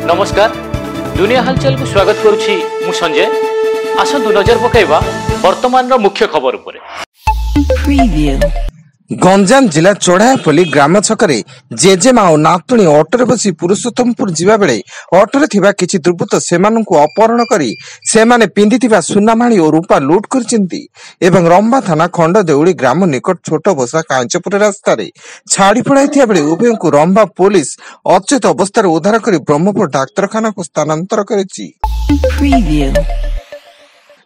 नमस्कार दुनिया हालचाल को स्वागत करुछि मु संजय। आसंतु नजर पकाइबा वर्तमान रो मुख्य खबर उपरे। गंजाम जिला चढ़ापल्ली ग्राम छकरे जेजेमा और नातुणी अटोरे बसी पुरुषोत्तमपुर जीवा बेले अटोरे थिबा किछि दुर्बृत्त सेमानंकु अपहरण करी सेमाने पिंधिथिबा सुनामाणी और रूपा लूट करचिंती एवं रंबा थाना खंड देउली ग्राम निकट छोट बसा कांचपुर रास्ता रे छाड़ी पड़ाइथिया बेले उभयंकु रंबा पुलिस अचेत अवस्था उद्धार करी ब्रह्मपुर डाक्तरखाना को स्थानांतर करिछि।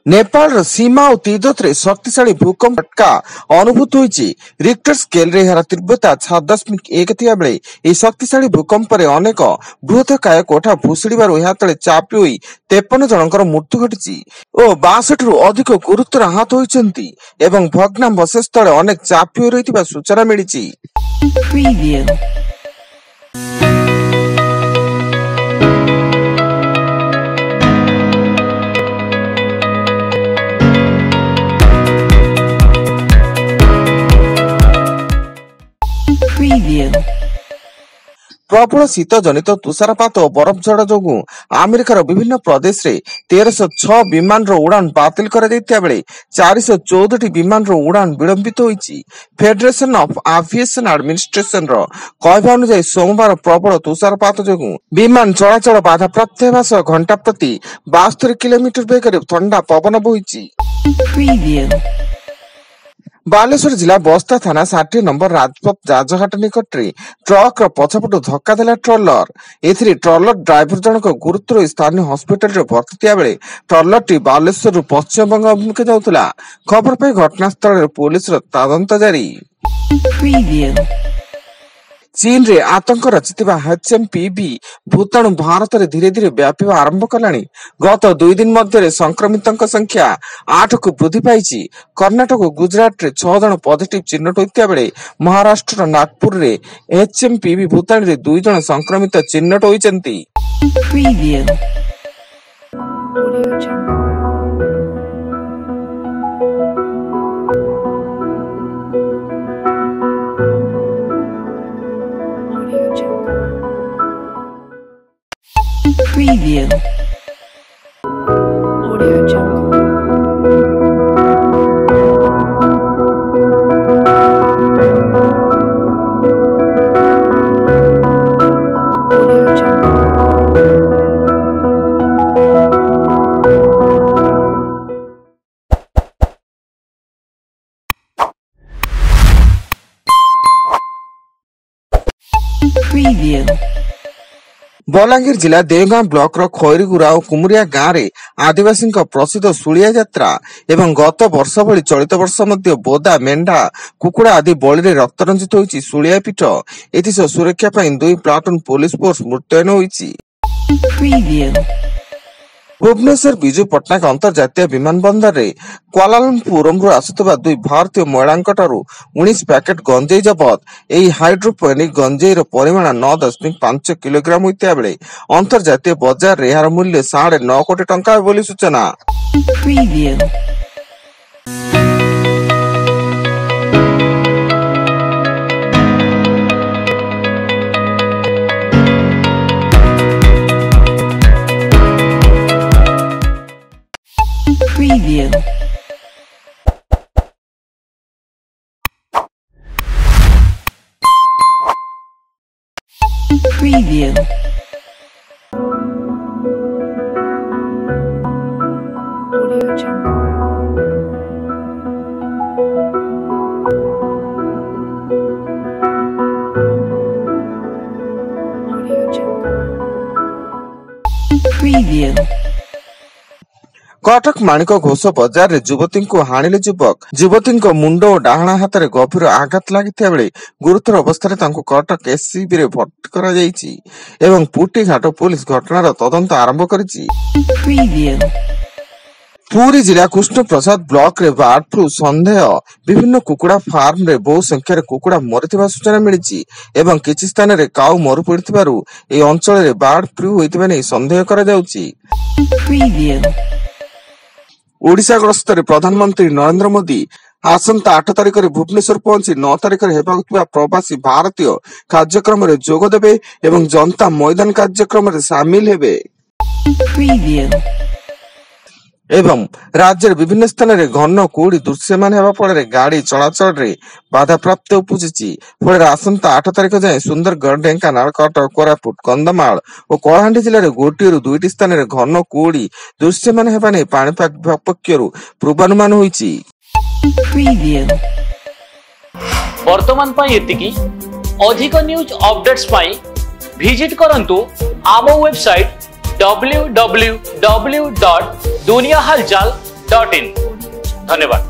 नेपाल सीमा और तिब्बत रे शक्तिशाली भूकंप झटका अनुभूत होइछि। रिक्टर स्केल रे एହାର तीव्रता 6.1 थिया बेले ए शक्तिशाली भूकंप रे अनेक बृहत्काय कोठा भुसुड़िबार ଏହା तळे चापी होई 53 जनकर मृत्यु घटिछि ओ 62 रु अधिक गुरुतर आहत होइछन्ति एवं भग्नावशेष तळे अनेक चापी होई रहितबा सूचना मिलिछि। प्रबल शीत जनित तुषारपात और बरफ झड़ जोगु अमेरिकार विभिन्न प्रदेश रे 1306 विमान रो उड़ान बातिल कर दैतिया बेले 414 विमान रो उड़ान विलंबित होइछि। फेडरेशन ऑफ एविएशन एडमिनिस्ट्रेशन रो कहवा अनुसार सोमवार प्रबल तुषारपात जोगु विमान चलाचल बाधाप्राप्त हेबा सह घंटा प्रति 72 किलोमीटर बेगरे ठंडा पवन बोहिछि। बालेश्वर जिला बस्ता थाना 60 नंबर राजपथ राजघाट निकट ट्रक पछपटू धक्का देला ट्रलर। एथिरे ट्रलर ड्राइवर जनक गुरुतर स्थानीय हॉस्पिटल रे भर्ती थिया बेले ट्रलर टी बालेश्वर पश्चिम बंग अभिमुखे जाउतला। खबर पे घटनास्थल रे पुलिस रो तदंत जारी। चीन रे आतंक रचितिबा HMPV भूताणु भारत रे धीरे धीरे व्यापिबा आरंभ कलानी। गत 2 दिन मध्य संक्रमितों संख्या 8 को वृद्धि पाइछि। कर्नाटक और गुजरात रे 6 जन पॉजिटिव चिन्हित होइतिया बेले महाराष्ट्र नागपुर रे HMPV भूताणु रे 2 जन संक्रमित चिन्हित होइछन्ति। Preview. Audio Jungle. Audio Jungle. Preview. Balangir जिला देवगां ब्लॉक रो खैरीगुरा और कुमुरिया गाँव रे आदिवासी प्रसिद्ध सुलिया यात्रा एवं गत वर्ष भली चलित वर्ष मध्य बोदा मेंढा कुकुड़ा आदि बलि रे रक्त रंजित होइछि सुलिया पीठ। एथिस सुरक्षा पई 2 प्लाटून पुलिस फोर्स मुतयन होइछि। भुवनेश्वर विजु पट्टनायक अंतर्जातीय विमान बंदर रे क्वालालंपुरम आसुवा 2 भारतीय महिलांकटारू 19 पैकेट गंजेई जबत। एही हाइड्रोपोनिक गंजेई रो परिमाण 9.5 किलोग्राम होइतिया बेले अंतर्जातीय बाजार रे एहार मूल्य 9.5 कोटी टंका बोली सूचना। Preview. Preview. Audio Jungle. Audio Jungle. Preview. Cuttack माणिक घोष बजार रे युवती को हाणिले युवती मुंड और डाहाण हाथ में गभीर आघात लगी बेले गुरुतर अवस्था कटक एससीबी रे भर्ती करा जायछि एवं पुटीघाट पुलिस घटनार तदंत आरंभ करिछि। पुरी जिला कृष्ण प्रसाद ब्लॉक रे बर्ड फ्लू संदेह विभिन्न कुकुड़ा फार्म रे बहु संख्यार कुकुड़ा मरिथिबा सूचना मिलिछि एवं किछि स्थान रे काउ मरु पड़िथिबारु ए अंचल रे बर्ड फ्लू होइतिबा नै संदेह करा जाउछि। ओडिशा गस्तर प्रधानमंत्री नरेंद्र मोदी ଆସନ୍ତା 8 ତାରିଖରେ ଭୁବନେଶ୍ୱର ପହଞ୍ଚି 9 ତାରିଖରେ ହେବାକୁ ଥିବା ପ୍ରବାସୀ ଭାରତୀୟ କାର୍ଯ୍ୟକ୍ରମରେ ଯୋଗ ଦେବେ ଏବଂ ଜନତା ମଇଦାନ କାର୍ଯ୍ୟକ୍ରମରେ ସାମିଲ ହେବେ। Preview. ଏବଂ ରାଜ୍ୟର ବିଭିନ୍ନ ସ୍ଥାନରେ ଘନ କୁହୁଡି ଦୃଶ୍ୟମାନ ହେବା ଫଳରେ ଗାଡି ଚଳାଚଳରେ ବାଧାପ୍ରାପ୍ତ ଉପୁଜିଛି। ଫଳରେ ଆସନ୍ତା 8 ତାରିଖ ଯାଏଁ ସୁନ୍ଦରଗଡ଼, ଢେଙ୍କାନାଳ, କଟକ, କୋରାପୁଟ, କନ୍ଧମାଳ ଓ କଳାହାଣ୍ଡି ଜିଲ୍ଲାରେ ଗୋଟିଏରୁ ଦୁଇଟି ସ୍ଥାନରେ ଘନ କୁହୁଡି ଦୃଶ୍ୟମାନ ହେବା ନେଇ ପାଣିପାଗ ବିଭାଗ ପକ୍ଷରୁ ପୂର୍ବାନୁମାନ ହୋଇଛି। Preview. ବର୍ତ୍ତମାନ ପାଇଁ ଏତିକି। ଅଧିକ ନ୍ୟୁଜ ଅପଡେଟ୍ସ ପାଇଁ ଭିଜିଟ୍ କରନ୍ତୁ ଆମ ୱେବସାଇଟ www.duniyahalchal.in। ଧନ୍ୟବାଦ।